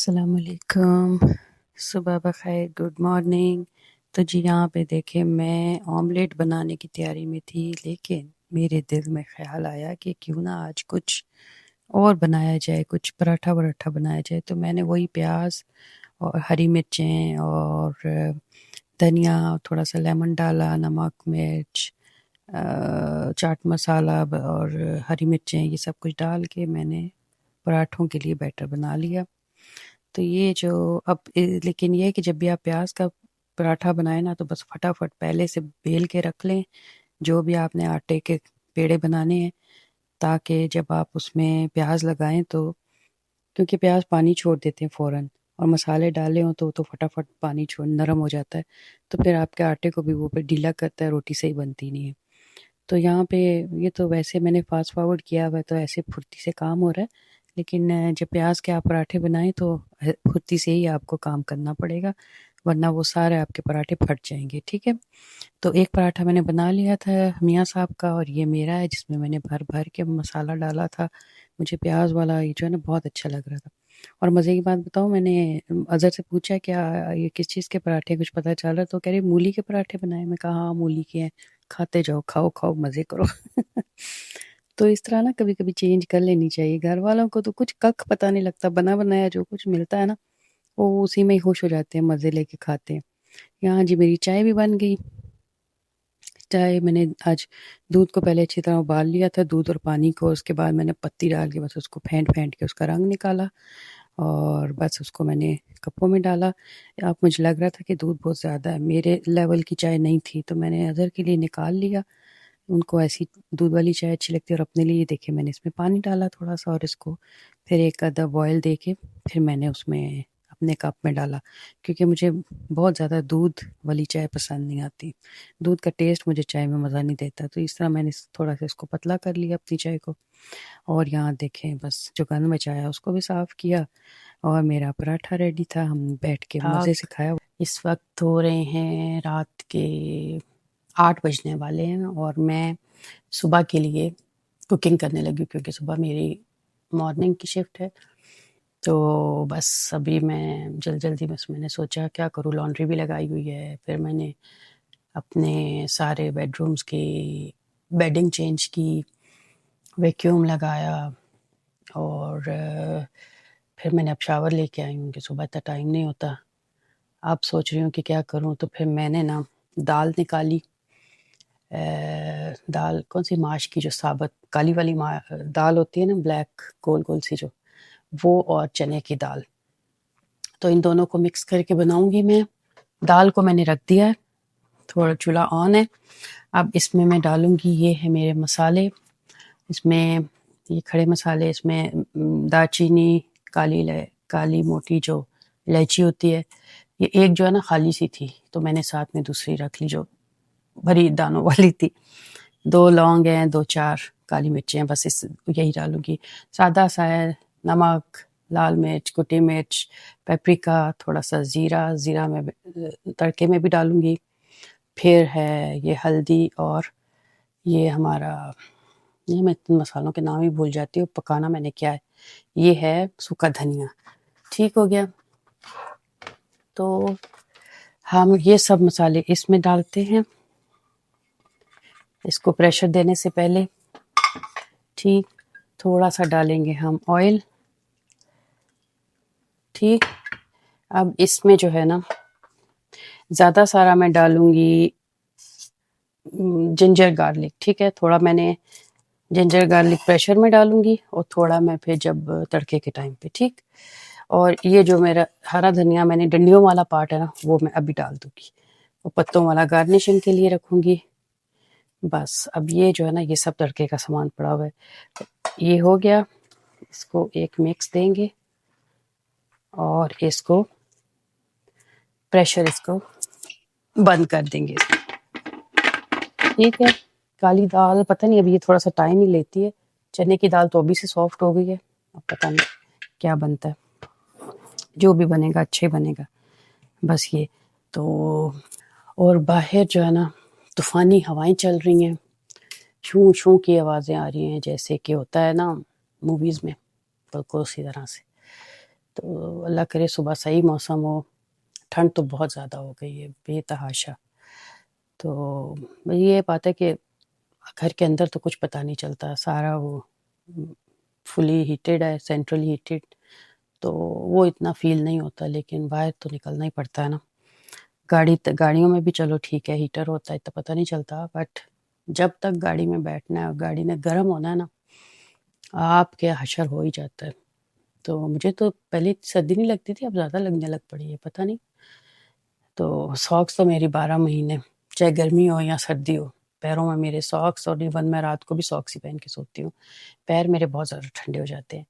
अस्सलाम वालेकुम, सुबह बख़ैर, गुड मॉर्निंग। तो जी यहाँ पे देखें मैं ऑमलेट बनाने की तैयारी में थी, लेकिन मेरे दिल में ख़्याल आया कि क्यों ना आज कुछ और बनाया जाए, कुछ पराठा वराठा बनाया जाए। तो मैंने वही प्याज और हरी मिर्चें और धनिया, थोड़ा सा लेमन डाला, नमक, मिर्च, चाट मसाला और हरी मिर्चें, ये सब कुछ डाल के मैंने पराठों के लिए बैटर बना लिया। तो ये जो अब लेकिन ये है कि जब भी आप प्याज का पराठा बनाएं ना, तो बस फटाफट पहले से बेल के रख लें जो भी आपने आटे के पेड़े बनाने हैं, ताकि जब आप उसमें प्याज लगाएं तो, क्योंकि प्याज पानी छोड़ देते हैं फ़ौरन, और मसाले डाले हों तो फटाफट पानी छोड़ नरम हो जाता है, तो फिर आपके आटे को भी वो फिर ढीला करता है, रोटी सही बनती नहीं है। तो यहाँ पे ये तो वैसे मैंने फास्ट फॉरवर्ड किया हुआ है, तो ऐसे फुर्ती से काम हो रहा है। लेकिन जब प्याज के आप पराठे बनाएं तो फुर्ती से ही आपको काम करना पड़ेगा, वरना वो सारे आपके पराठे फट जाएंगे। ठीक है। तो एक पराठा मैंने बना लिया था मियाँ साहब का, और ये मेरा है जिसमें मैंने भर भर के मसाला डाला था। मुझे प्याज वाला ये जो है ना बहुत अच्छा लग रहा था। और मज़े की बात बताऊँ, मैंने अज़हर से पूछा क्या ये किस चीज़ के पराठे, कुछ पता चल रहा? तो कह रही मूली के पराठे बनाए। मैं कहा हाँ मूली के हैं, खाते जाओ, खाओ खाओ मज़े करो। तो इस तरह ना कभी कभी चेंज कर लेनी चाहिए। घर वालों को तो कुछ कख पता नहीं लगता, बना बनाया जो कुछ मिलता है ना, वो उसी में ही खुश हो जाते हैं, मज़े लेके खाते हैं। यहाँ जी मेरी चाय भी बन गई। चाय मैंने आज दूध को पहले अच्छी तरह उबाल लिया था, दूध और पानी को, उसके बाद मैंने पत्ती डाल के बस उसको फेंट फेंट के उसका रंग निकाला, और बस उसको मैंने कपों में डाला। अब मुझे लग रहा था कि दूध बहुत ज़्यादा है, मेरे लेवल की चाय नहीं थी, तो मैंने अज़हर के लिए निकाल लिया। उनको ऐसी दूध वाली चाय अच्छी लगती है, और अपने लिए देखिए मैंने इसमें पानी डाला थोड़ा सा, और इसको फिर एक आधा बॉयल दे के फिर मैंने उसमें अपने कप में डाला, क्योंकि मुझे बहुत ज़्यादा दूध वाली चाय पसंद नहीं आती। दूध का टेस्ट मुझे चाय में मज़ा नहीं देता, तो इस तरह मैंने थोड़ा सा इसको पतला कर लिया अपनी चाय को। और यहाँ देखें बस जो गंद बचाया उसको भी साफ़ किया, और मेरा पराठा रेडी था, हम बैठ के मज़े से खाया। इस वक्त हो रहे हैं रात के 8 बजने वाले हैं, और मैं सुबह के लिए कुकिंग करने लगी, क्योंकि सुबह मेरी मॉर्निंग की शिफ्ट है। तो बस अभी मैं जल्दी में मैंने सोचा क्या करूँ, लॉन्ड्री भी लगाई हुई है। फिर मैंने अपने सारे बेडरूम्स की बेडिंग चेंज की, वैक्यूम लगाया, और फिर मैंने अब शावर लेके आई हूँ कि सुबह इतना टाइम नहीं होता। अब सोच रही हूँ कि क्या करूँ, तो फिर मैंने ना दाल निकाली। दाल कौन सी, माश की जो साबुत काली वाली दाल होती है ना, ब्लैक गोल गोल सी जो, वो और चने की दाल, तो इन दोनों को मिक्स करके बनाऊंगी मैं। दाल को मैंने रख दिया है, थोड़ा चूल्हा ऑन है। अब इसमें मैं डालूंगी, ये है मेरे मसाले, इसमें ये खड़े मसाले, इसमें दालचीनी, काली मोटी जो इलायची होती है, ये एक जो है ना खाली सी थी, तो मैंने साथ में दूसरी रख ली जो भरी दानों वाली थी। 2 लौंग हैं, 2-4 काली मिर्चें हैं, बस इस यही डालूंगी। सादा सा है, नमक, लाल मिर्च, कुटी मिर्च, पेपरिका, थोड़ा सा ज़ीरा मैं तड़के में भी डालूंगी। फिर है ये हल्दी, और ये हमारा, ये मैं मसालों के नाम ही भूल जाती हूँ, पकाना मैंने क्या है, ये है सूखा धनिया। ठीक हो गया। तो हम ये सब मसाले इसमें डालते हैं, इसको प्रेशर देने से पहले। ठीक, थोड़ा सा डालेंगे हम ऑयल। ठीक, अब इसमें जो है ना ज़्यादा सारा मैं डालूंगी जिंजर गार्लिक। ठीक है, थोड़ा मैंने जिंजर गार्लिक प्रेशर में डालूंगी, और थोड़ा मैं फिर जब तड़के के टाइम पे। ठीक, और ये जो मेरा हरा धनिया मैंने डंडियों वाला पार्ट है ना, वो मैं अभी डाल दूंगी, और पत्तों वाला गार्निशिंग के लिए रखूंगी। बस अब ये जो है ना, ये सब तड़के का सामान पड़ा हुआ है, ये हो गया। इसको एक मिक्स देंगे, और इसको प्रेशर इसको बंद कर देंगे। ठीक है, काली दाल पता नहीं, अभी ये थोड़ा सा टाइम ही लेती है। चने की दाल तो अभी से सॉफ्ट हो गई है, अब पता नहीं क्या बनता है, जो भी बनेगा अच्छे बनेगा। बस ये तो, और बाहर जो है ना तूफ़ानी हवाएं चल रही हैं, शू शू की आवाज़ें आ रही हैं, जैसे कि होता है ना मूवीज़ में, बिल्कुल उसी तरह से। तो अल्लाह करे सुबह सही मौसम हो। ठंड तो बहुत ज़्यादा हो गई है बेतहाशा। तो ये बात है कि घर के अंदर तो कुछ पता नहीं चलता, सारा वो फुली हीटेड है, सेंट्रल हीटेड, तो वो इतना फ़ील नहीं होता, लेकिन बाहर तो निकलना ही पड़ता है ना। गाड़ियों में भी चलो ठीक है, हीटर होता है, इतना पता नहीं चलता, बट जब तक गाड़ी में बैठना है और गाड़ी ने गर्म होना है ना, आपके हशर हो ही जाता है। तो मुझे तो पहले सर्दी नहीं लगती थी, अब ज़्यादा लगने लग पड़ी है, पता नहीं। तो सॉक्स तो मेरी 12 महीने, चाहे गर्मी हो या सर्दी हो, पैरों में मेरे सॉक्स, और इवन मैं रात को भी सॉक्स ही पहन के सोती हूँ। पैर मेरे बहुत ज़्यादा ठंडे हो जाते हैं।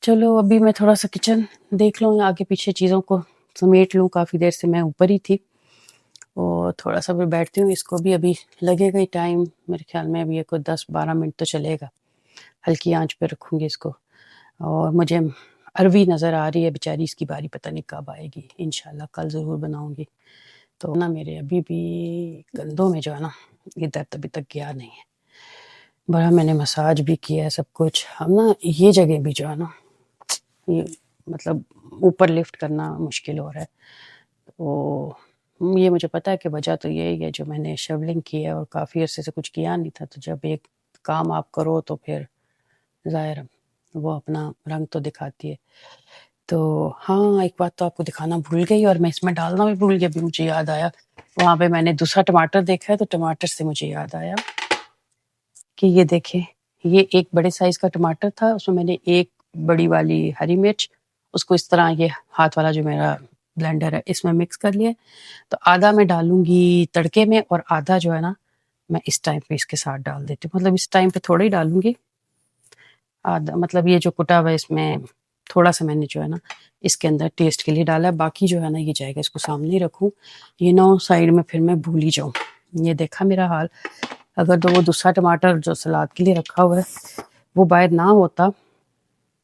चलो अभी मैं थोड़ा-सा किचन देख लूँ, आगे पीछे चीज़ों को समेट लूँ, काफ़ी देर से मैं ऊपर ही थी और थोड़ा-सा फिर बैठती हूँ, इसको भी अभी लगेगा ही टाइम, मेरे ख़्याल में अभी ये कोई 10-12 मिनट तो चलेगा। हल्की आँच पे रखूँगी इसको, और मुझे अरवी नज़र आ रही है बेचारी, इसकी बारी पता नहीं कब आएगी, इंशाल्लाह कल ज़रूर बनाऊँगी। तो ना मेरे अभी भी कंधों में जो है ना, ये दर्द अभी तक गया नहीं है। बड़ा मैंने मसाज भी किया है सब कुछ, अब ना ये जगह भी जो है ना, ये मतलब ऊपर लिफ्ट करना मुश्किल हो रहा है। तो ये मुझे पता है कि वजह तो यही है, जो मैंने शवलिंग की है और काफ़ी अरसे से कुछ किया नहीं था, तो जब एक काम आप करो तो फिर ज़ाहिर है वो अपना रंग तो दिखाती है। तो हाँ, एक बात तो आपको दिखाना भूल गई और मैं इसमें डालना भी भूल गई, अभी मुझे याद आया। वहाँ पे मैंने दूसरा टमाटर देखा है, तो टमाटर से मुझे याद आया कि ये देखें, ये एक बड़े साइज़ का टमाटर था, उसमें मैंने एक बड़ी वाली हरी मिर्च, उसको इस तरह ये हाथ वाला जो मेरा ब्लेंडर है, इसमें मिक्स कर लिया। तो आधा मैं डालूँगी तड़के में और आधा जो है ना, मैं इस टाइम पे इसके साथ डाल देती हूँ। मतलब इस टाइम पे थोड़ा ही डालूँगी, आधा मतलब ये जो कुटा हुआ है इसमें थोड़ा-सा मैंने जो है ना, इसके अंदर टेस्ट के लिए डाला है, बाकी जो है ना ये जाएगा, इसको सामने ही रखूँ, ये ना हो साइड में फिर मैं भूल ही जाऊँ। ये देखा मेरा हाल, अगर तो वो दूसरा टमाटर जो सलाद के लिए रखा हुआ है, वो बाहर ना होता,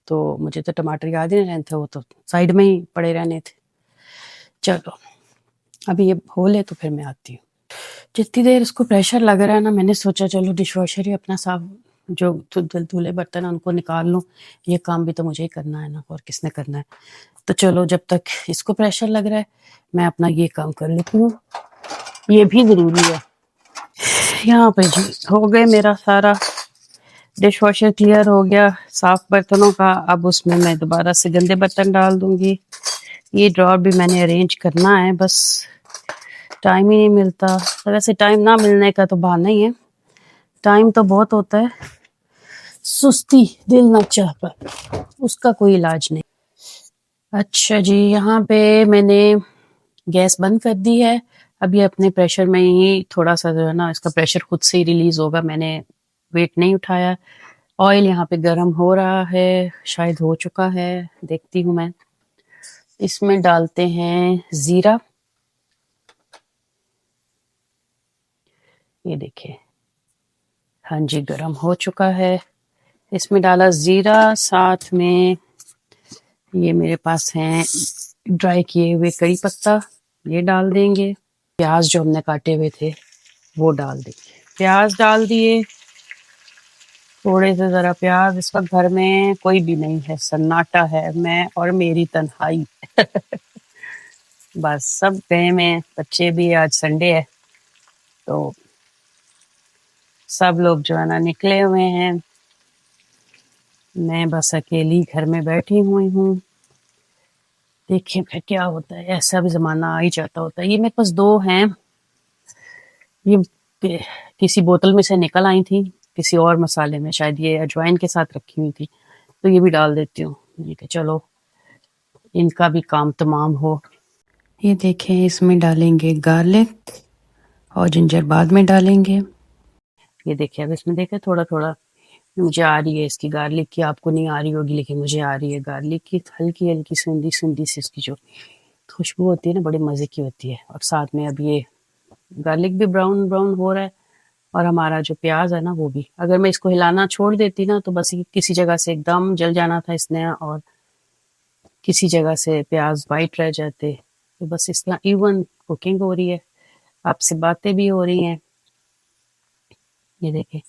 तो मुझे तो टमाटर याद ही नहीं रहने थे, वो तो साइड में ही पड़े रहने थे। चलो, अभी ये हो ले तो फिर मैं आती हूँ। जितनी देर इसको प्रेशर लग रहा है ना, मैंने सोचा चलो डिशवॉशर ही अपना साफ, जो धुले बर्तन है उनको निकाल लूँ, ये काम भी तो मुझे ही करना है ना, और किसने करना है। तो चलो जब तक इसको प्रेशर लग रहा है, मैं अपना ये काम कर लेती हूँ, ये भी ज़रूरी है। यहाँ पे जी हो गए, मेरा सारा डिशवॉशर क्लियर हो गया साफ बर्तनों का। अब उसमें मैं दोबारा से गंदे बर्तन डाल दूँगी। ये ड्रॉर भी मैंने अरेंज करना है, बस टाइम ही नहीं मिलता। तो वैसे टाइम ना मिलने का तो बहाना ही है, टाइम तो बहुत होता है, सुस्ती दिल ना चाह पर उसका कोई इलाज नहीं। अच्छा जी, यहाँ पे मैंने गैस बंद कर दी है। अब ये अपने प्रेशर में ही थोड़ा-सा जो है ना, इसका प्रेशर खुद से ही रिलीज़ होगा, मैंने वेट नहीं उठाया। ऑयल यहाँ पे गरम हो रहा है, शायद हो चुका है, देखती हूँ मैं। इसमें डालते हैं ज़ीरा, ये देखिए, हाँ जी गरम हो चुका है। इसमें डाला ज़ीरा, साथ में ये मेरे पास हैं ड्राई किए हुए करी पत्ता, ये डाल देंगे। प्याज जो हमने काटे हुए थे वो डाल देंगे। प्याज डाल दिए, थोड़े से ज़रा प्याज। इस वक्त घर में कोई भी नहीं है, सन्नाटा है, मैं और मेरी तन्हाई। बस सब गए में, बच्चे भी, आज संडे है तो सब लोग जो है ना निकले हुए हैं, मैं बस अकेली घर में बैठी हुई हूँ। देखिए फिर क्या होता है, ऐसा भी ज़माना आ ही जाता होता है। ये मेरे पास 2 हैं, ये किसी बोतल में से निकल आई थी, किसी और मसाले में, शायद ये अजवाइन के साथ रखी हुई थी, तो ये भी डाल देती हूँ। ये कि चलो इनका भी काम तमाम हो। ये देखें, इसमें डालेंगे गार्लिक और जिंजर बाद में डालेंगे। ये देखिए, अब इसमें देखें थोड़ा थोड़ा मुझे आ रही है इसकी गार्लिक की, आपको नहीं आ रही होगी लेकिन मुझे आ रही है गार्लिक की, हल्की हल्की सूंधी सूंधी सी इसकी जो खुशबू होती है ना, बड़े मज़े की होती है। और साथ में अब ये गार्लिक भी ब्राउन ब्राउन हो रहा है, और हमारा जो प्याज है ना वो भी। अगर मैं इसको हिलाना छोड़ देती ना, तो बस ये किसी जगह से एकदम जल जाना था इसने, और किसी जगह से प्याज वाइट रह जाते। तो बस इस तरह इवन कुकिंग हो रही है, आपसे बातें भी हो रही हैं। ये देखें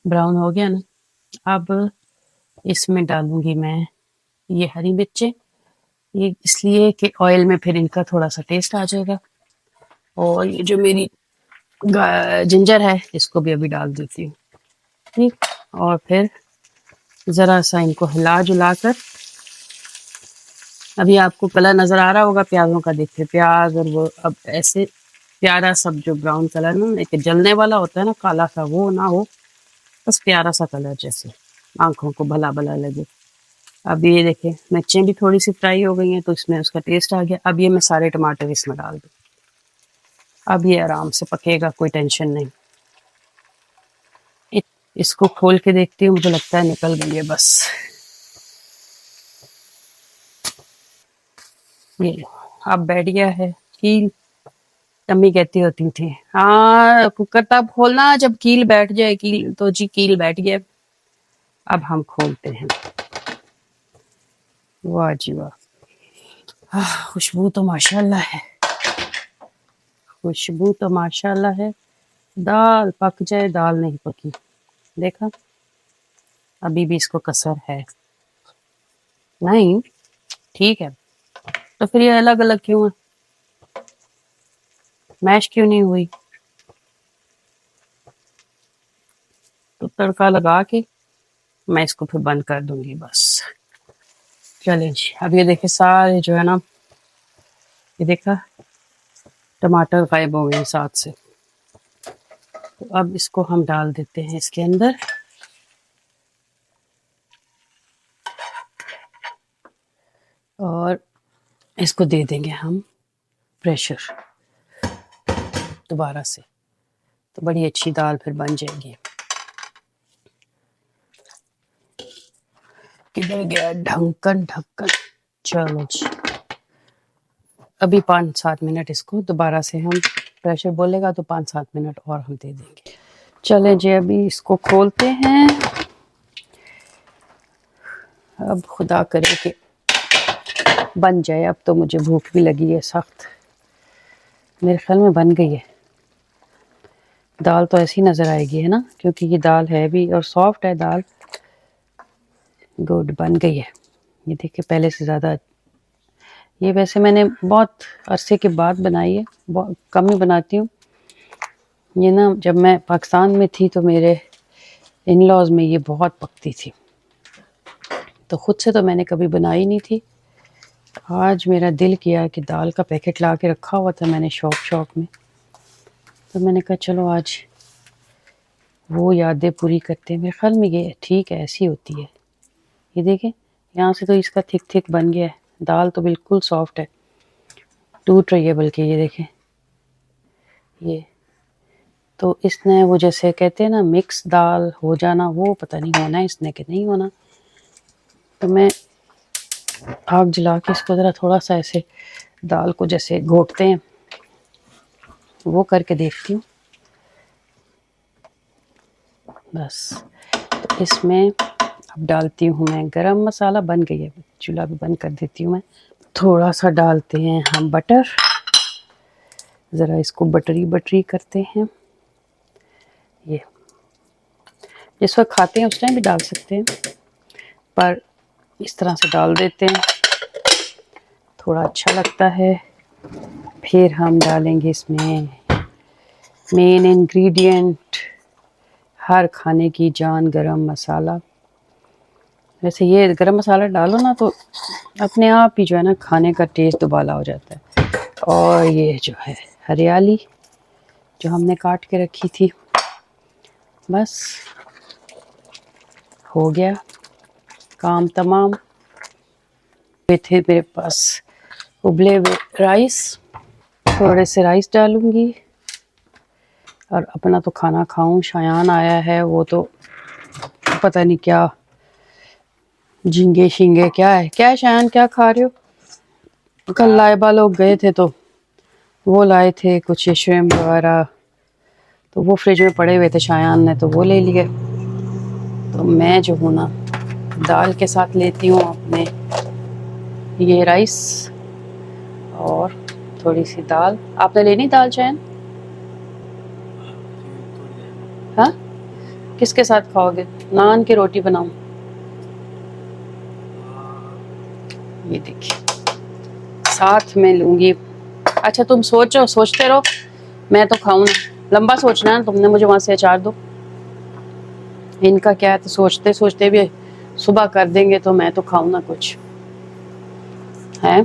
ब्राउन हो गया ना। अब इसमें डालूंगी मैं ये हरी मिर्चें, ये इसलिए कि ऑयल में फिर इनका थोड़ा सा टेस्ट आ जाएगा। और ये जो मेरी जिंजर है इसको भी अभी डाल देती हूँ। ठीक, और फिर ज़रा सा इनको हिला जुला कर, अभी आपको कलर नज़र आ रहा होगा प्याज़ों का, देखिए प्याज और वो अब ऐसे प्यारा सब जो ब्राउन कलर ना, एक जलने वाला होता है ना काला सा, वो ना हो, बस प्यारा सा कलर जैसे आंखों को भला भला लगे। अब ये देखिए मिर्चें भी थोड़ी सी फ्राई हो गई हैं तो इसमें उसका टेस्ट आ गया। अब ये मैं सारे टमाटर इसमें डाल दूँ। अब ये आराम से पकेगा, कोई टेंशन नहीं। इसको खोल के देखती हूँ, मुझे लगता है निकल गई है बस। ये अब बैठ गया है कील। अम्मी कहती होती थी हाँ कुकर तब खोलना जब कील बैठ जाए। कील तो जी कील बैठ गया। अब हम खोलते हैं। वाह जी वाह, खुशबू तो माशाल्लाह है, खुशबू तो माशाल्लाह है। दाल पक जाए, दाल नहीं पकी, देखा अभी भी इसको कसर है। नहीं ठीक है, तो फिर ये अलग अलग क्यों है, मैश क्यों नहीं हुई? तो तड़का लगा के मैं इसको फिर बंद कर दूंगी बस। चलें जी, अब ये देखे सारे जो है ना, ये देखा टमाटर गायब हो गए साथ से। तो अब इसको हम डाल देते हैं इसके अंदर। और इसको दे देंगे हम प्रेशर दोबारा से, तो बड़ी अच्छी दाल फिर बन जाएगी। किधर गया ढक्कन? ढक्कन चलो जी, अभी 5-7 मिनट इसको दोबारा से हम, प्रेशर बोलेगा तो 5-7 मिनट और हम दे देंगे। चलें जी, अभी इसको खोलते हैं। अब खुदा करे कि बन जाए। अब तो मुझे भूख भी लगी है सख्त, मेरे ख्याल में बन गई है। दाल तो ऐसी नज़र आएगी है ना, क्योंकि ये दाल है भी और सॉफ्ट है दाल। गुड, बन गई है। ये देखिए पहले से ज़्यादा, ये वैसे मैंने बहुत अरसे के बाद बनाई है, बहुत कम ही बनाती हूँ। ये ना जब मैं पाकिस्तान में थी तो मेरे इन लॉज में ये बहुत पकती थी, तो ख़ुद से तो मैंने कभी बनाई नहीं थी। आज मेरा दिल किया कि दाल का पैकेट ला के रखा हुआ था मैंने शौक में, तो मैंने कहा चलो आज वो यादें पूरी करते हैं। मेरे ख्याल में ये ठीक है, ऐसी होती है। ये देखें यहाँ से तो इसका थिक थिक बन गया है, दाल तो बिल्कुल सॉफ्ट है, टूट रही है बल्कि। ये देखें, ये तो इसने वो जैसे कहते हैं ना मिक्स दाल हो जाना, वो पता नहीं होना है इसने कि नहीं होना। तो मैं आग जला के इसको ज़रा थोड़ा सा ऐसे दाल को जैसे घोटते हैं वो करके देखती हूँ बस। तो इसमें अब डालती हूँ मैं गरम मसाला। बन गई है, चूल्हा भी बंद कर देती हूँ मैं। थोड़ा सा डालते हैं हम बटर, ज़रा इसको बटरी बटरी करते हैं। ये जिस वक्त खाते हैं उस टाइम भी डाल सकते हैं, पर इस तरह से डाल देते हैं, थोड़ा अच्छा लगता है। फिर हम डालेंगे इसमें मेन इंग्रेडिएंट, हर खाने की जान, गरम मसाला। वैसे ये गरम मसाला डालो ना तो अपने आप ही जो है ना खाने का टेस्ट दुबाला हो जाता है। और ये जो है हरियाली जो हमने काट के रखी थी, बस हो गया काम तमाम। ये थे मेरे पास उबले हुए राइस, थोड़े से राइस डालूंगी और अपना तो खाना खाऊं। शायान आया है, वो तो पता नहीं क्या झींगे शींगे क्या है। क्या है शायान, क्या खा रहे हो? कल लाइबा लोग गए थे तो वो लाए थे कुछ श्रिम्प वगैरह, तो वो फ्रिज में पड़े हुए थे, शायान ने तो वो ले लिए। तो मैं जो हूँ ना दाल के साथ लेती हूँ अपने ये राइस और थोड़ी सी दाल। आपने लेनी दाल शायन? हाँ, किसके साथ खाओगे? नान की रोटी बनाऊं? ये देखिए साथ में लूँगी। अच्छा तुम सोचते रहो, मैं तो खाऊं ना। लंबा सोचना है तुमने, मुझे वहां से अचार दो। इनका क्या है, तो सोचते सोचते भी सुबह कर देंगे, तो मैं तो खाऊं ना कुछ है।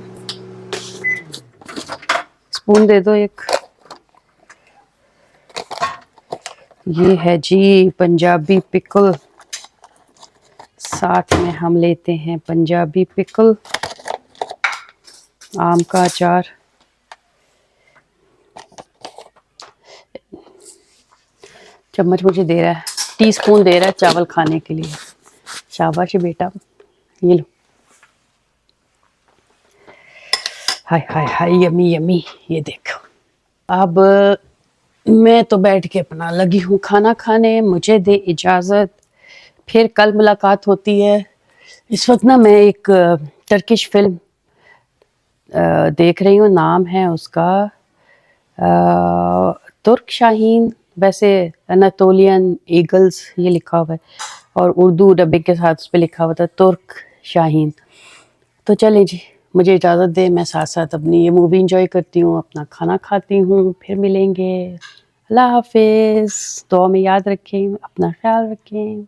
स्पून दे दो एक। ये है जी पंजाबी पिकल, साथ में हम लेते हैं पंजाबी पिकल, आम का अचार। चम्मच मुझे दे रहा है, टीस्पून दे रहा है चावल खाने के लिए। शाबाश बेटा, ये लो। हाय हाय हाय, यमी यमी। ये देखो, अब मैं तो बैठ के अपना लगी हूँ खाना खाने, मुझे दे इजाज़त, फिर कल मुलाकात होती है। इस वक्त ना मैं एक टर्किश फिल्म देख रही हूँ, नाम है उसका तुर्क शाहीन, वैसे अनातोलियन ईगल्स ये लिखा हुआ है, और उर्दू डब्बिंग के साथ उस पर लिखा हुआ था तुर्क शाहीन। तो चले जी, मुझे इजाज़त दे, मैं साथ साथ अपनी ये मूवी इंजॉय करती हूँ, अपना खाना खाती हूँ, फिर मिलेंगे। अल्लाह हाफिज़। दुआ में याद रखें, अपना ख्याल रखें।